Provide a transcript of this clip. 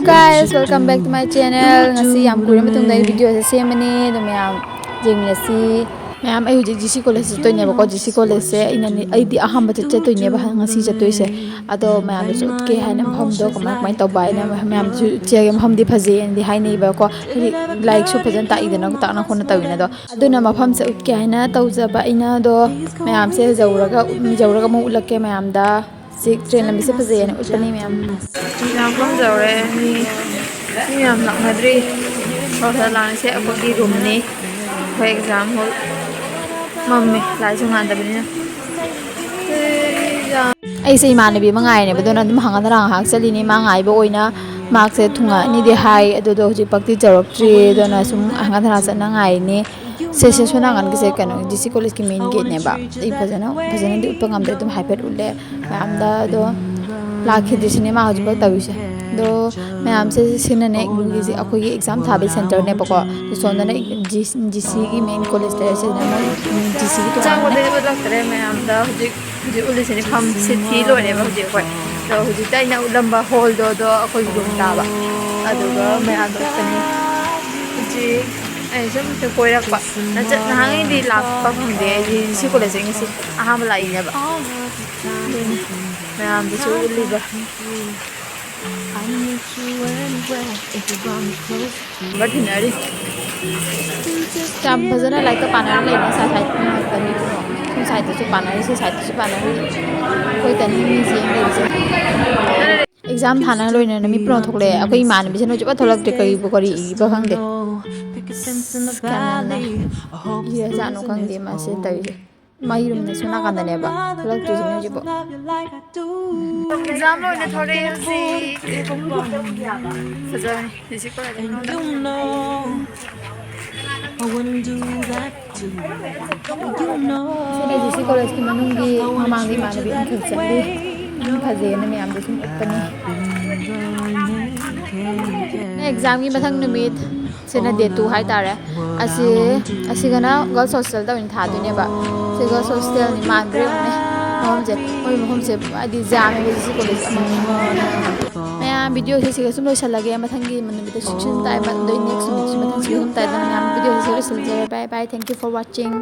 guys, welcome back to my channel. Ngasi yam kuri matungda video se semani do mayam jingmesi mayam ai hujik GC college to ne ba ko GC college se inani ai di aham ba che to ne ba ngasi che to se ado mayam su ke haina phom do ko mai to bai na mayam su che gam hom di phaje indi haini ba ko like su phajan ta idana ta na khona tawina do aduna mapham se ut ke haina tawja ba ina do mayam se jawraga mu ulake mayam da sik train lambi se phaje ne utani mayam yam phom jawre ni yam nak madri ko tha lan se abagi room ni ko exam hol mummy लाइस ngan da bini ai sei manabi mangai ne badona dum hanga rang hak chali ni mangai bo oina mark se thunga ni de hai adu do ji pakti jarok tri dona sum hanga thara chana ngai ni se sona ngan ki se kanu GC college ki main gate ne ba ei phajana di upangam de dum hyper ulle am da do lakhi de cinema hoji ba tawise do ma'am से सिनने अखोई exam थाबे centre ने बको सोनने GC की main college ते से GC की तो चांगो दे बदलतरे ma'am दा हुजी उलिसे ने फम से थी लोने बा हुजी कोई तो हुजी ताइना उलंबा हॉल दो अखोई रूम ताबा अदुगा मैम दो तनी हुजी ऐ सम ते कोइरकबा नजत नहांगी दी लाकपा फंदे GC कॉलेज से अहाम लाई ने बा मैम दिसु उलिबा बटनरी जब भजना लाइक का पाना लेने साथ साथ तनी तो साइड से पाना से साइड से पाना कोई तनी मी जेंग ले से एग्जाम थाना लोइने नमी प्रो थोकले अखोई मान बिजन जब थोलक ते कई बो करी इ बखंग दे ये जानो खंग दे मासे तई माहिरुम ने सुना कांदने बा थोलक ते जने जब एग्जाम लोइने थोड़े सी सजाने इसी को GC college की मनुंगी मांगी मानवी अंकल चंदी फजे ने मैं आमदे सुन अपनी एग्जाम की मथंग नुमित सेना डे 2 हाय तारे असी गना गर्ल्स हॉस्टल दा इन था दुने बा से गर्ल्स हॉस्टल नि मानब्रे ने हम से आदि जाम में GC college मैं वीडियो से सुन लोइसा लगे मथंगी मनुमित शिक्षण ताइ बा दो नेक्स्ट मथंग से हम ताइ दा वीडियो से bye bye thank you for watching